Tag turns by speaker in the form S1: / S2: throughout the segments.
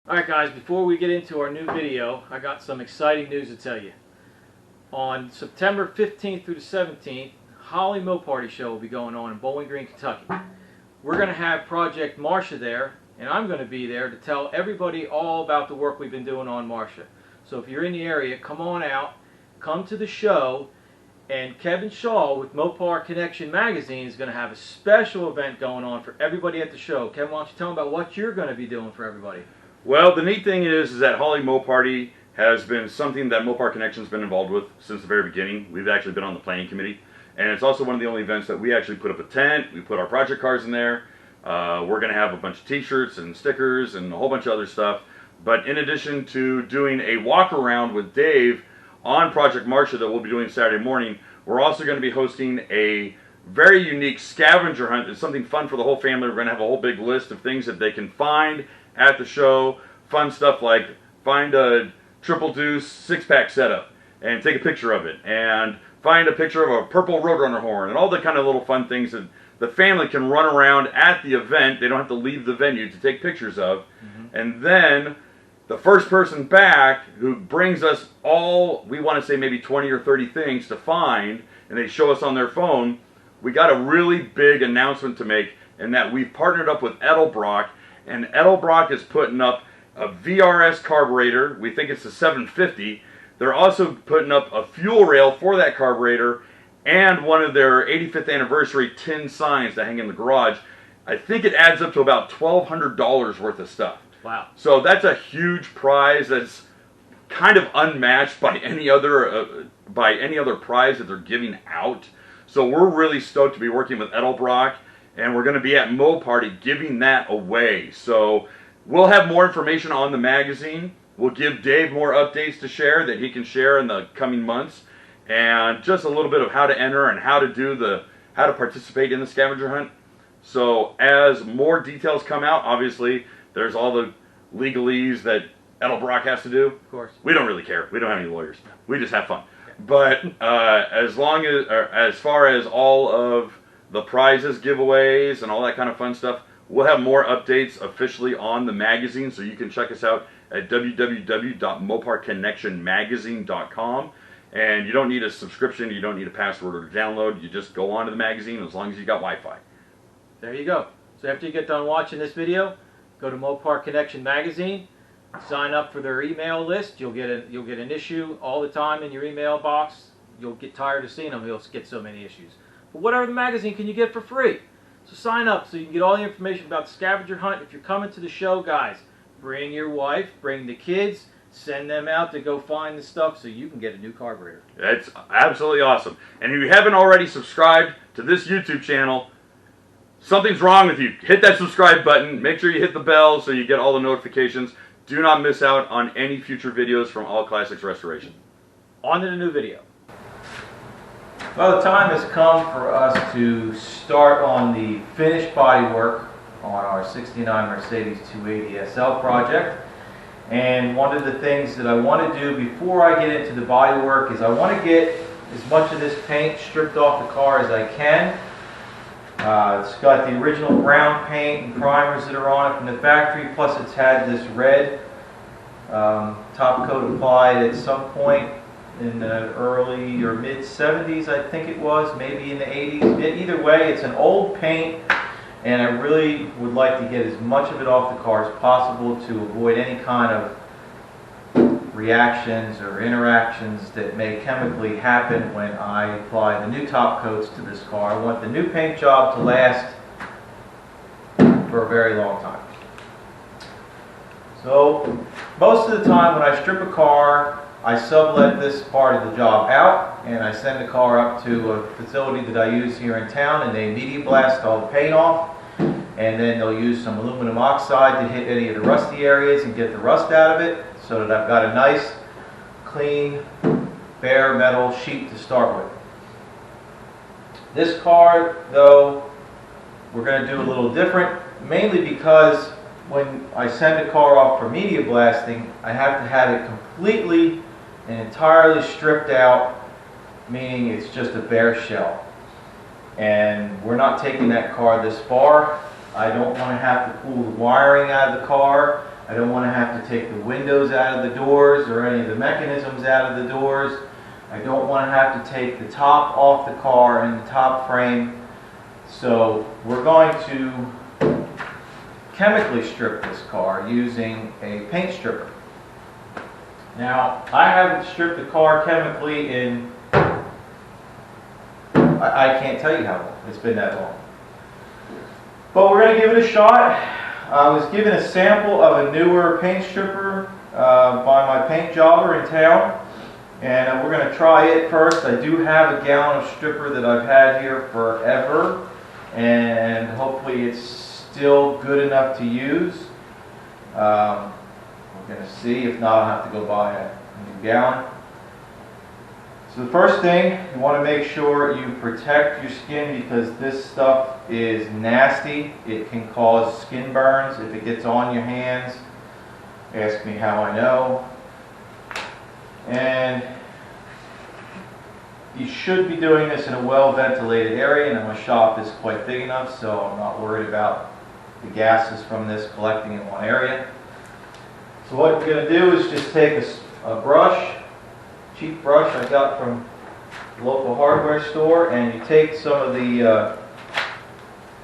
S1: Alright guys, before we get into our new video, I got some exciting news to tell you. On September 15th through the 17th, Holly Mill Party Show will be going on in Bowling Green, Kentucky. We're going to have Project Marsha there, and I'm going to be there to tell everybody all about the work we've been doing on Marsha. So if you're in the area, come on out, come to the show, and Kevin Shaw with Mopar Connection Magazine is going to have a special event going on for everybody at the show. Kevin, why don't you tell them about what you're going to be doing for everybody?
S2: Well, the neat thing is that Holly Mo Party has been something that Mopar Connection's been involved with since the very beginning. We've actually been on the planning committee, and it's also one of the only events that we actually put up a tent. We put our project cars in there. We're going to have a bunch of t-shirts and stickers and a whole bunch of other stuff. But in addition to doing a walk around with Dave on Project Marsha that we'll be doing Saturday morning, we're also going to be hosting a very unique scavenger hunt. It's something fun for the whole family. We're going to have a whole big list of things that they can find at the show. Fun stuff like find a Triple Deuce six-pack setup and take a picture of it, and find a picture of a purple Roadrunner horn, and all the kind of little fun things that the family can run around at the event. They don't have to leave the venue to take pictures of. And then the first person back who brings us all, we want to say maybe 20 or 30 things to find, and they show us on their phone, we got a really big announcement to make, in that we've partnered up with Edelbrock, and Edelbrock is putting up a VRS carburetor. We think it's a 750. They're also putting up a fuel rail for that carburetor and one of their 85th anniversary tin signs that hang in the garage. I think it adds up to about $1,200 worth of stuff.
S1: Wow.
S2: So that's a huge prize that's kind of unmatched by any other prize that they're giving out. So we're really stoked to be working with Edelbrock, and we're going to be at Mo Party giving that away. So we'll have more information on the magazine. We'll give Dave more updates to share that he can share in the coming months, and just a little bit of how to enter and how to participate in the scavenger hunt. So as more details come out, obviously there's all the legalese that Edelbrock has to do.
S1: Of course.
S2: We don't really care. We don't have any lawyers. We just have fun. But as far as all of the prizes, giveaways, and all that kind of fun stuff, we'll have more updates officially on the magazine, so you can check us out at www.moparconnectionmagazine.com. And you don't need a subscription, you don't need a password or to download. You just go onto the magazine as long as you got Wi-Fi.
S1: There you go. So after you get done watching this video, go to Mopar Connection Magazine, sign up for their email list. You'll get an issue all the time in your email box. You'll get tired of seeing them. You'll get so many issues. But whatever the magazine can you get for free. So sign up so you can get all the information about the scavenger hunt. If you're coming to the show, guys, bring your wife, bring the kids, send them out to go find the stuff so you can get a new carburetor.
S2: It's absolutely awesome. And if you haven't already subscribed to this YouTube channel, something's wrong with you. Hit that subscribe button. Make sure you hit the bell so you get all the notifications. Do not miss out on any future videos from All Classics Restoration.
S1: On to the new video. Well, the time has come for us to start on the finished bodywork on our 69 Mercedes 280 SL project. And one of the things that I want to do before I get into the bodywork is I want to get as much of this paint stripped off the car as I can. It's got the original brown paint and primers that are on it from the factory, plus it's had this red top coat applied at some point in the early or mid 70s, I think it was, maybe in the 80s. Either way, it's an old paint, and I really would like to get as much of it off the car as possible to avoid any kind of reactions or interactions that may chemically happen when I apply the new top coats to this car. I want the new paint job to last for a very long time. So most of the time when I strip a car, I sublet this part of the job out, and I send the car up to a facility that I use here in town, and they immediately blast all the paint off, and then they'll use some aluminum oxide to hit any of the rusty areas and get the rust out of it, so that I've got a nice, clean, bare metal sheet to start with. This car, though, we're going to do a little different, mainly because when I send a car off for media blasting, I have to have it completely and entirely stripped out, meaning it's just a bare shell. And we're not taking that car this far. I don't want to have to pull the wiring out of the car. I don't want to have to take the windows out of the doors or any of the mechanisms out of the doors. I don't want to have to take the top off the car and the top frame. So we're going to chemically strip this car using a paint stripper. Now, I haven't stripped the car chemically in, I can't tell you how long. It's been that long. But we're going to give it a shot. I was given a sample of a newer paint stripper by my paint jobber in town. And we're going to try it first. I do have a gallon of stripper that I've had here forever. And hopefully it's still good enough to use. We're going to see. If not, I'll have to go buy a new gallon. So the first thing, you want to make sure you protect your skin because this stuff is nasty. It can cause skin burns if it gets on your hands. Ask me how I know. And you should be doing this in a well-ventilated area, and my shop is quite big enough, so I'm not worried about the gases from this collecting in one area. So what we're going to do is just take a brush, cheap brush I got from the local hardware store, and you take some of the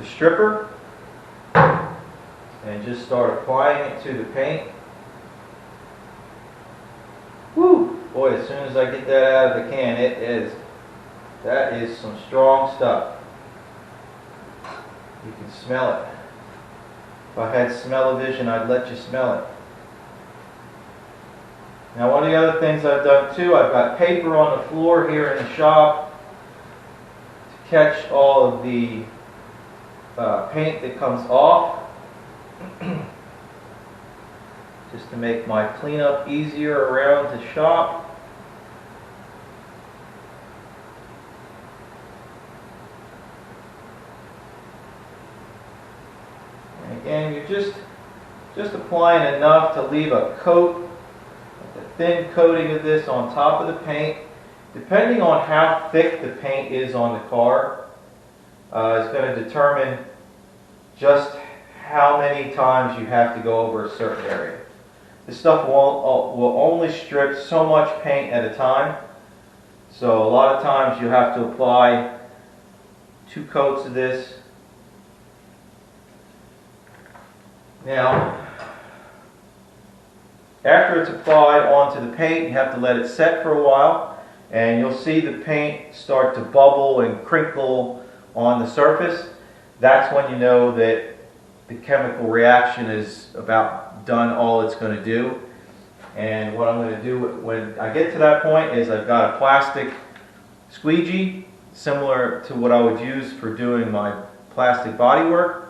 S1: stripper and just start applying it to the paint. Woo! Boy, as soon as I get that out of the can, that is some strong stuff. You can smell it. If I had smell-o-vision, I'd let you smell it. Now, one of the other things I've done too, I've got paper on the floor here in the shop to catch all of the paint that comes off, just to make my cleanup easier around the shop. And again, you're just applying enough to leave a coat, a thin coating of this on top of the paint. Depending on how thick the paint is on the car, is going to determine just how many times you have to go over a certain area. This stuff will only strip so much paint at a time. So a lot of times you have to apply 2 coats of this. Now, after it's applied onto the paint, you have to let it set for a while, and you'll see the paint start to bubble and crinkle on the surface. That's when you know that the chemical reaction is about done all it's going to do. And what I'm going to do when I get to that point is I've got a plastic squeegee similar to what I would use for doing my plastic bodywork,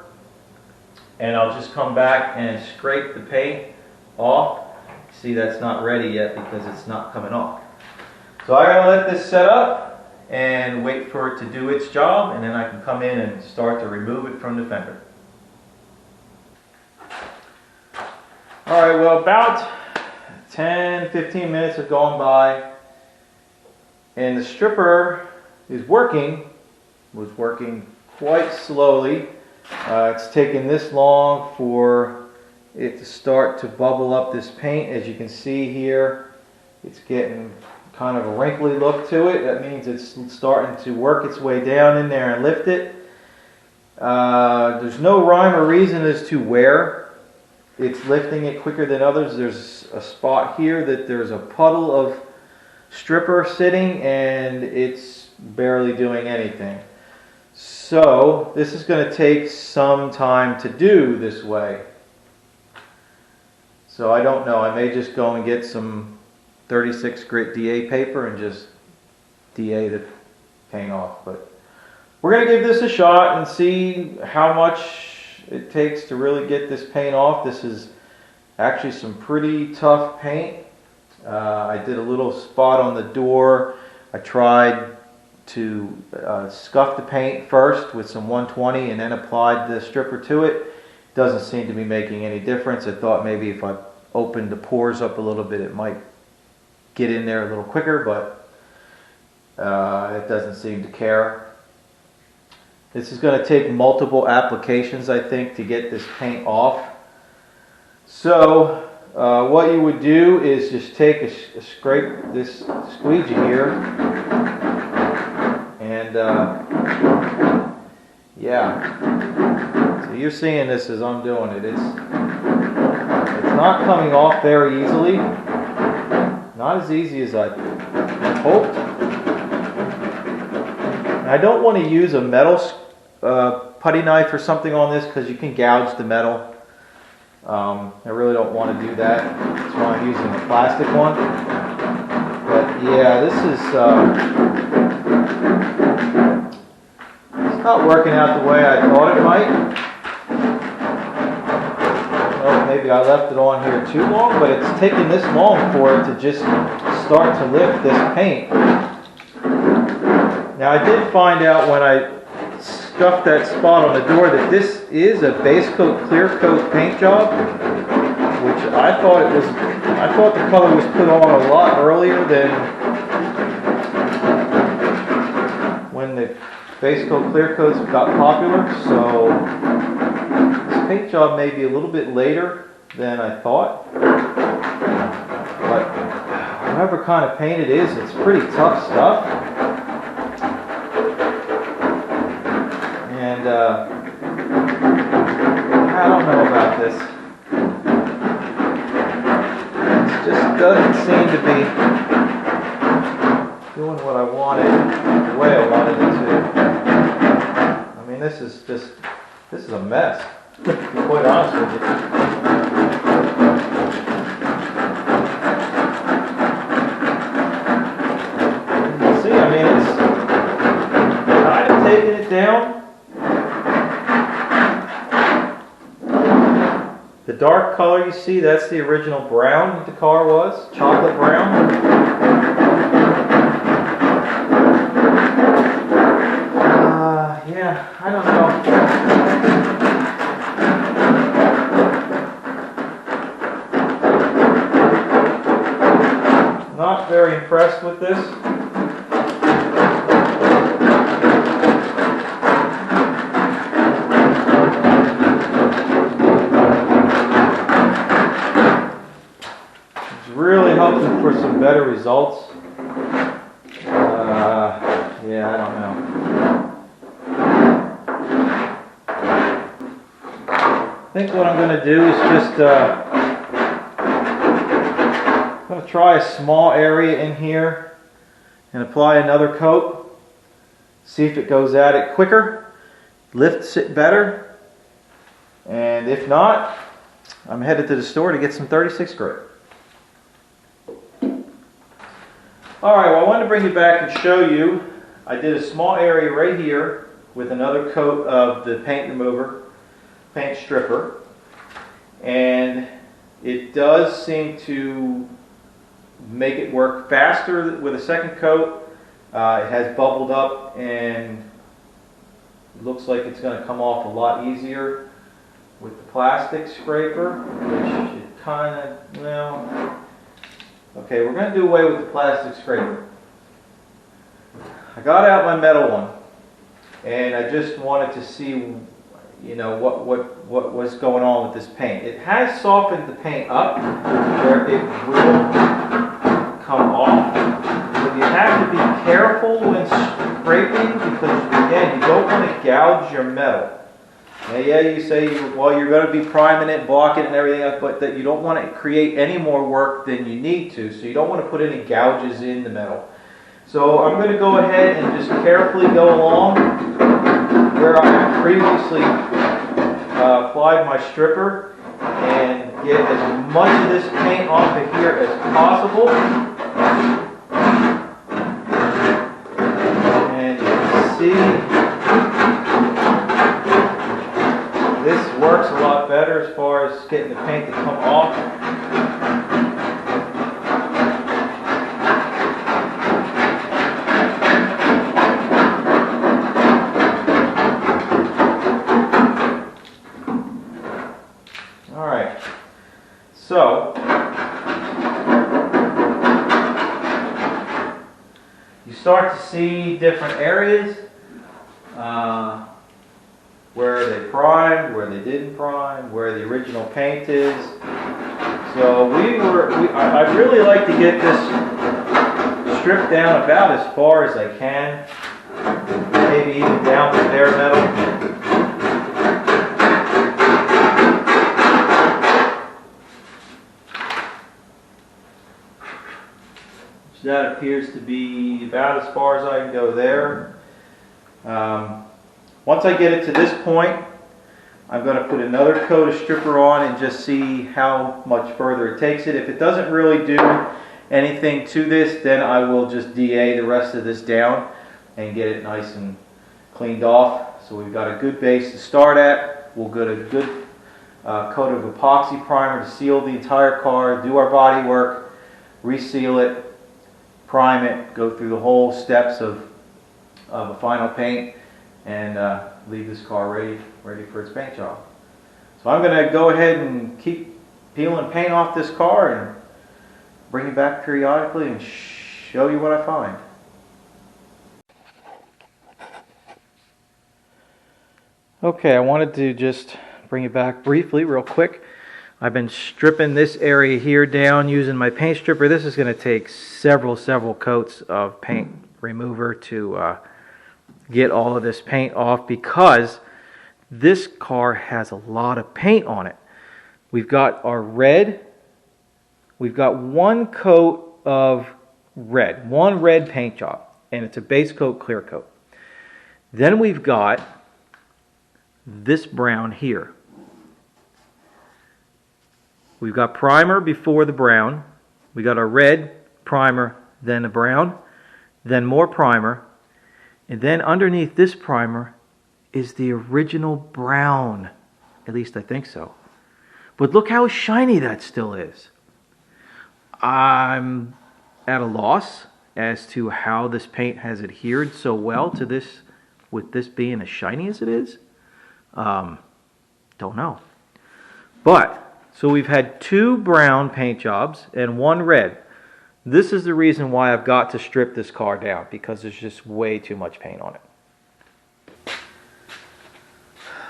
S1: and I'll just come back and scrape the paint off. See, that's not ready yet because it's not coming off. So I gotta let this set up and wait for it to do its job, and then I can come in and start to remove it from the fender. Alright, well, about 10-15 minutes have gone by, and the stripper is was working quite slowly. It's taken this long for it to start to bubble up this paint. As you can see here, it's getting kind of a wrinkly look to it. That means it's starting to work its way down in there and lift it. There's no rhyme or reason as to where it's lifting it quicker than others. There's a spot here that there's a puddle of stripper sitting, and it's barely doing anything. So this is going to take some time to do this way. So I don't know, I may just go and get some 36 grit DA paper and just DA the paint off. But we're going to give this a shot and see how much it takes to really get this paint off. This is actually some pretty tough paint. I did a little spot on the door. I tried to scuff the paint first with some 120 and then applied the stripper to it. Doesn't seem to be making any difference. I thought maybe if I opened the pores up a little bit it might get in there a little quicker, but it doesn't seem to care. This is going to take multiple applications, I think, to get this paint off. So what you would do is just take a scrape this squeegee here, and yeah. So you're seeing this as I'm doing it. It's not coming off very easily. Not as easy as I hoped. And I don't want to use a metal putty knife or something on this because you can gouge the metal. I really don't want to do that. That's why I'm using a plastic one. But yeah, this is it's not working out the way I thought it might. Well, maybe I left it on here too long, but it's taken this long for it to just start to lift this paint. Now I did find out when I scuffed that spot on the door that this is a base coat clear coat paint job, which I thought the color was put on a lot earlier than when the base coat clear coats got popular. So this paint job may be a little bit later than I thought, but whatever kind of paint it is, it's pretty tough stuff. And I don't know about this. It just doesn't seem to be doing what I wanted, the way I wanted it to. I mean, this is a mess, to be quite honest with you. See, I mean, it's kind of taking it down. The dark color you see, that's the original brown that the car was, chocolate brown. Yeah, I don't know. Not very impressed with this. Really hoping for some better results. Yeah, I don't know. I think what I'm going to do is just I'm going to try a small area in here and apply another coat. See if it goes at it quicker, lifts it better, and if not, I'm headed to the store to get some 36 grit. Alright, well I wanted to bring you back and show you, I did a small area right here with another coat of the paint remover, paint stripper, and it does seem to make it work faster with a second coat. It has bubbled up and it looks like it's going to come off a lot easier with the plastic scraper, which it kind of, well... Okay, we're going to do away with the plastic scraper. I got out my metal one, and I just wanted to see, you know, what was going on with this paint. It has softened the paint up where it will come off. But you have to be careful when scraping because, again, you don't want to gouge your metal. Now, yeah, you say, well, you're going to be priming it, blocking it and everything else, but that you don't want to create any more work than you need to, so you don't want to put any gouges in the metal. So I'm going to go ahead and just carefully go along where I have previously applied my stripper and get as much of this paint off of here as possible. And you can see this works a lot better as far as getting the paint to come off. Alright, so you start to see different areas. Where they primed, where they didn't prime, where the original paint is. So I'd really like to get this stripped down about as far as I can, maybe even down to bare metal. So that appears to be about as far as I can go there. Once I get it to this point, I'm going to put another coat of stripper on and just see how much further it takes it. If it doesn't really do anything to this, then I will just DA the rest of this down and get it nice and cleaned off. So we've got a good base to start at. We'll get a good coat of epoxy primer to seal the entire car, do our body work, reseal it, prime it, go through the whole steps of a final paint, and leave this car ready for its paint job. So I'm going to go ahead and keep peeling paint off this car and bring it back periodically and show you what I find. Okay, I wanted to just bring it back briefly, real quick. I've been stripping this area here down using my paint stripper. This is going to take several coats of paint remover to get all of this paint off, because this car has a lot of paint on it. We've got our red. We've got one coat of red, one red paint job, and it's a base coat, clear coat. Then we've got this brown here. We've got primer before the brown. We got our red, primer, then a brown, then more primer, and then underneath this primer is the original brown. At least I think so. But look how shiny that still is. I'm at a loss as to how this paint has adhered so well to this, with this being as shiny as it is. Don't know. But, so we've had 2 brown paint jobs and 1 red. This is the reason why I've got to strip this car down, because there's just way too much paint on it.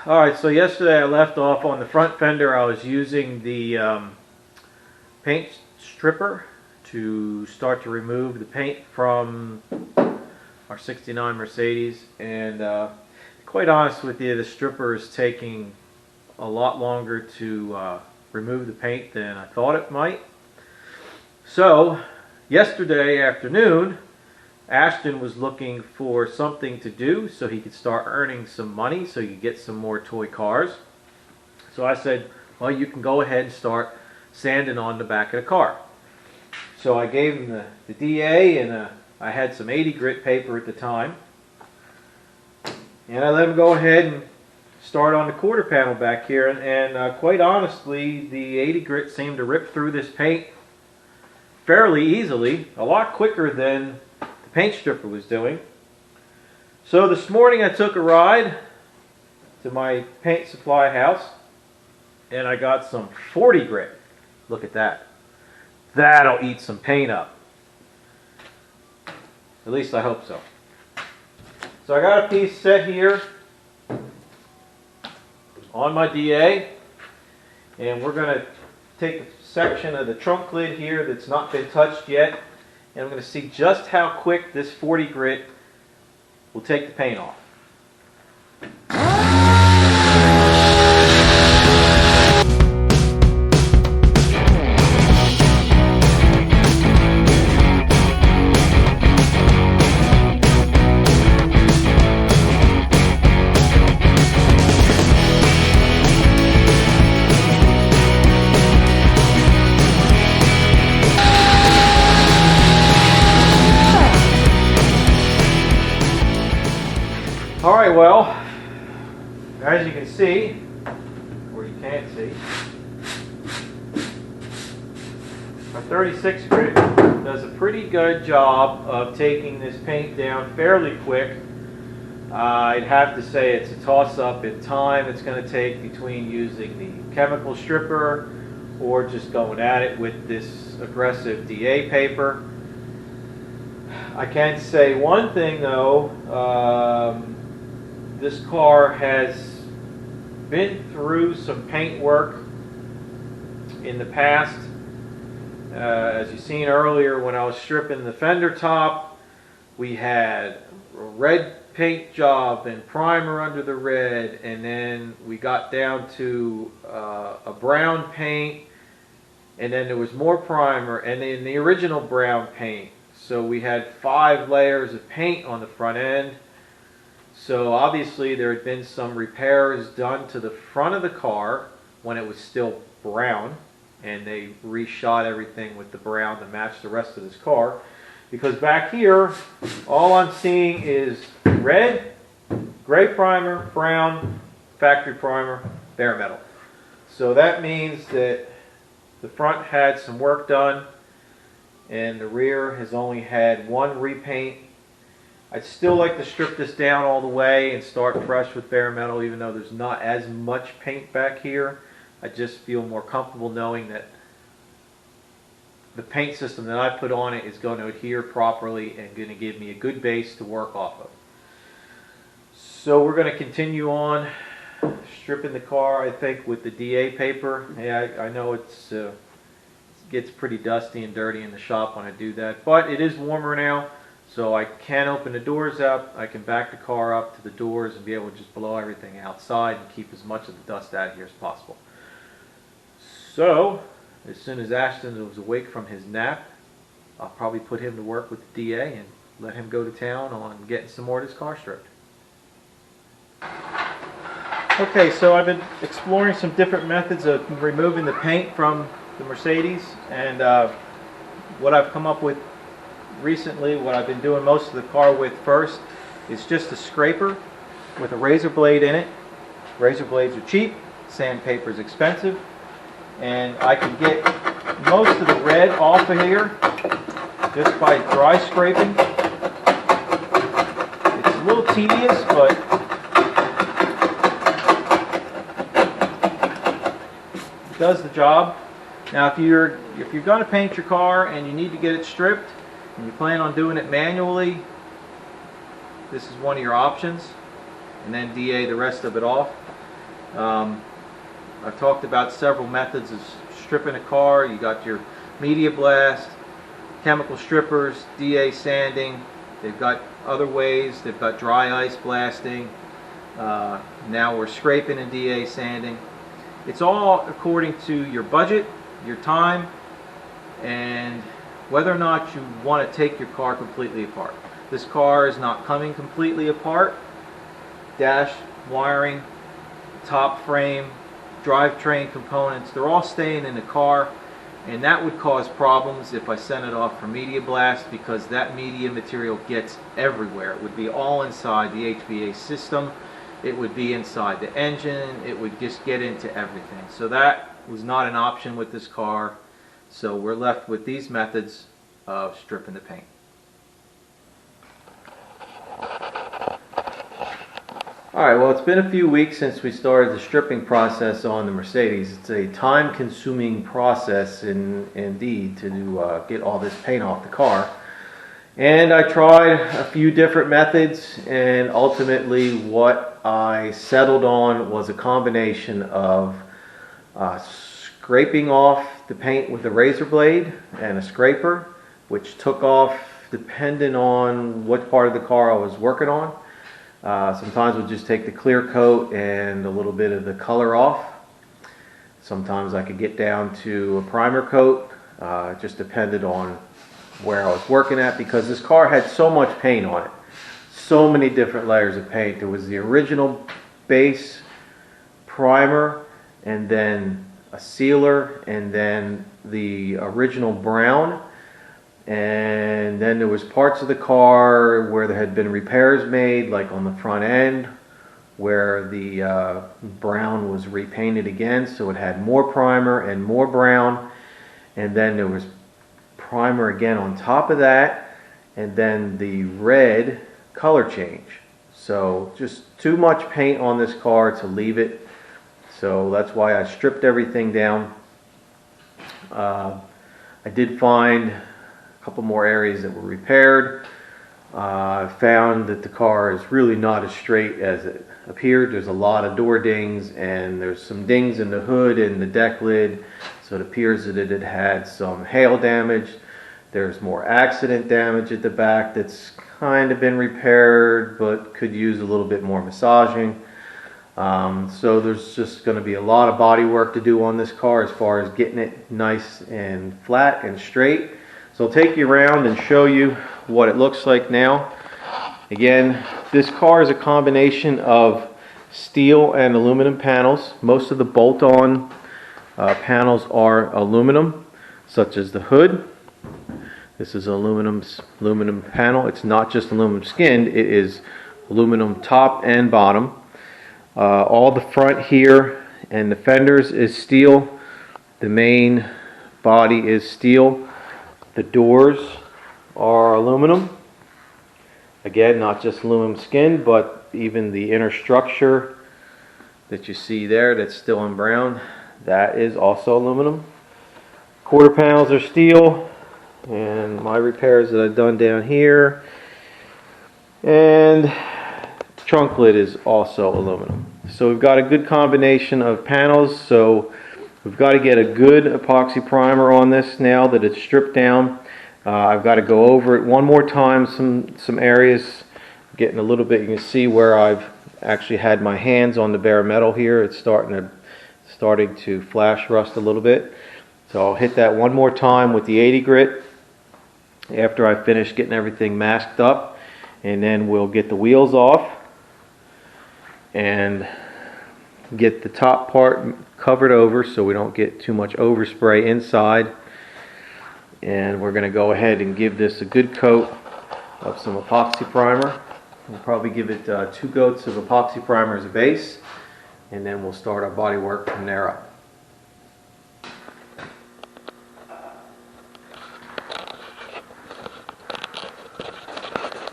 S1: Alright, so yesterday I left off on the front fender. I was using the paint stripper to start to remove the paint from our 69 Mercedes, and quite honest with you, the stripper is taking a lot longer to remove the paint than I thought it might. So yesterday afternoon, Ashton was looking for something to do so he could start earning some money so he could get some more toy cars. So I said, well, you can go ahead and start sanding on the back of the car. So I gave him the DA, and I had some 80 grit paper at the time. And I let him go ahead and start on the quarter panel back here. And quite honestly, the 80 grit seemed to rip through this paint fairly easily, a lot quicker than the paint stripper was doing. So this morning I took a ride to my paint supply house, and I got some 40 grit. Look at that. That'll eat some paint up. At least I hope so. So I got a piece set here on my DA, and we're going to take a section of the trunk lid here that's not been touched yet, and I'm going to see just how quick this 40 grit will take the paint off. Alright, well, as you can see, or you can't see, our 36 grit does a pretty good job of taking this paint down fairly quick. I'd have to say it's a toss-up in time it's going to take between using the chemical stripper or just going at it with this aggressive DA paper. I can say one thing though, this car has been through some paint work in the past. As you seen earlier when I was stripping the fender top, we had a red paint job and primer under the red, and then we got down to a brown paint, and then there was more primer, and then the original brown paint. So we had 5 layers of paint on the front end. So obviously there had been some repairs done to the front of the car when it was still brown, and they reshot everything with the brown to match the rest of this car. Because back here, all I'm seeing is red, gray primer, brown, factory primer, bare metal. So that means that the front had some work done, and the rear has only had 1 repaint. I'd still like to strip this down all the way and start fresh with bare metal, even though there's not as much paint back here. I just feel more comfortable knowing that the paint system that I put on it is going to adhere properly and going to give me a good base to work off of. So we're going to continue on stripping the car, I think, with the DA paper. Yeah, I know it gets pretty dusty and dirty in the shop when I do that, but it is warmer now, so I can open the doors up. I can back the car up to the doors and be able to just blow everything outside and keep as much of the dust out of here as possible. So as soon as Ashton was awake from his nap, I'll probably put him to work with the DA and let him go to town on getting some more of this car stripped. Okay, so I've been exploring some different methods of removing the paint from the Mercedes, and what I've come up with recently, what I've been doing most of the car with first, is just a scraper with a razor blade in it. Razor blades are cheap, sandpaper is expensive, and I can get most of the red off of here just by dry scraping. It's a little tedious, but it does the job. Now if you're going to paint your car and you need to get it stripped and you plan on doing it manually, this is one of your options, and then DA the rest of it off. I've talked about several methods of stripping a car. You got your media blast, chemical strippers, DA sanding. They've got other ways. They've got dry ice blasting. Now we're scraping and DA sanding. It's all according to your budget, your time, and whether or not you want to take your car completely apart. This car is not coming completely apart. Dash, wiring, top frame, drivetrain components, they're all staying in the car, and that would cause problems if I sent it off for media blast, because that media material gets everywhere. It would be all inside the HVA system, it would be inside the engine, it would just get into everything. So that was not an option with this car, so we're left with these methods of stripping the paint. Alright, well, it's been a few weeks since we started the stripping process on the Mercedes. It's a time-consuming process indeed to get all this paint off the car. And I tried a few different methods, and ultimately what I settled on was a combination of scraping off the paint with a razor blade and a scraper, which took off depending on what part of the car I was working on. Sometimes we'll just take the clear coat and a little bit of the color off. Sometimes I could get down to a primer coat. It just depended on where I was working at, because this car had so much paint on it. So many different layers of paint. There was the original base primer, and then a sealer, and then the original brown. And then there was parts of the car where there had been repairs made, like on the front end, where the brown was repainted again, so it had more primer and more brown. And then there was primer again on top of that, and then the red color change. So just too much paint on this car to leave it. So that's why I stripped everything down. I did find a couple more areas that were repaired. I found that the car is really not as straight as it appeared. There's a lot of door dings, and there's some dings in the hood and the deck lid, so it appears that it had had some hail damage. There's more accident damage at the back that's kind of been repaired but could use a little bit more massaging. So there's just going to be a lot of body work to do on this car as far as getting it nice and flat and straight. So I'll take you around and show you what it looks like now. Again, this car is a combination of steel and aluminum panels. Most of the bolt-on panels are aluminum, such as the hood. This is aluminum panel. It's not just aluminum skinned, it is aluminum top and bottom. All the front here and the fenders is steel. The main body is steel. The doors are aluminum. Again, not just aluminum skin, but even the inner structure that you see there that's still in brown, that is also aluminum. Quarter panels are steel, and my repairs that I've done down here. And the trunk lid is also aluminum. So we've got a good combination of panels. So we've got to get a good epoxy primer on this now that it's stripped down. I've got to go over it one more time, some areas, getting a little bit, you can see where I've actually had my hands on the bare metal here. It's starting to flash rust a little bit. So I'll hit that one more time with the 80 grit after I finish getting everything masked up, and then we'll get the wheels off and get the top part covered over so we don't get too much overspray inside. And we're going to go ahead and give this a good coat of some epoxy primer. We'll probably give it 2 coats of epoxy primer as a base, and then we'll start our body work from there up.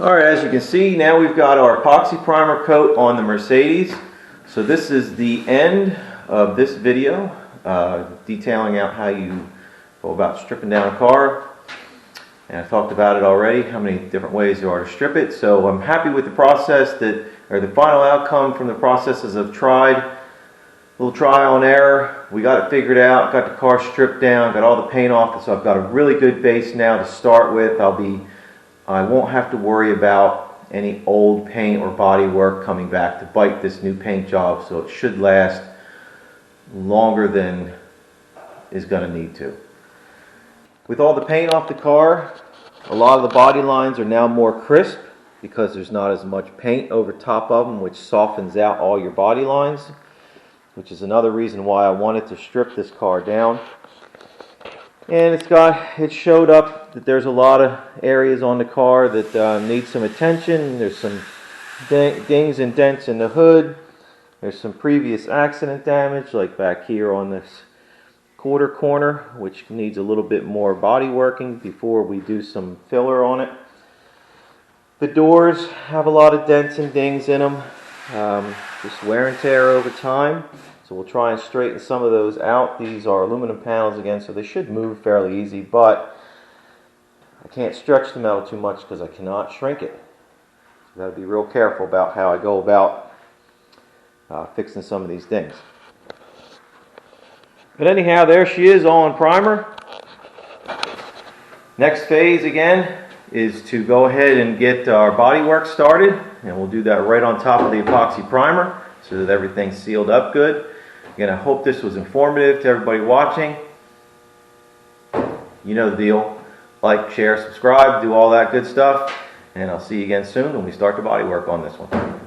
S1: Alright, as you can see, now we've got our epoxy primer coat on the Mercedes. So this is the end of this video, detailing out how you go about stripping down a car. And I talked about it already, how many different ways there are to strip it. So I'm happy with the process or the final outcome from the processes I've tried. A little trial and error. We got it figured out, got the car stripped down, got all the paint off, so I've got a really good base now to start with. I won't have to worry about any old paint or body work coming back to bite this new paint job, so it should last longer than is going to need to. With all the paint off the car, a lot of the body lines are now more crisp because there's not as much paint over top of them, which softens out all your body lines, which is another reason why I wanted to strip this car down. And it showed up that there's a lot of areas on the car that need some attention. There's some dings and dents in the hood. There's some previous accident damage, like back here on this quarter corner, which needs a little bit more body working before we do some filler on it. The doors have a lot of dents and dings in them, just wear and tear over time. So we'll try and straighten some of those out. These are aluminum panels again, so they should move fairly easy, but I can't stretch the metal too much because I cannot shrink it. So I've got to be real careful about how I go about fixing some of these dings. But anyhow, there she is, all in primer. Next phase again is to go ahead and get our body work started, and we'll do that right on top of the epoxy primer so that everything's sealed up good. Again, I hope this was informative to everybody watching. You know the deal. Like, share, subscribe, do all that good stuff, and I'll see you again soon when we start the body work on this one.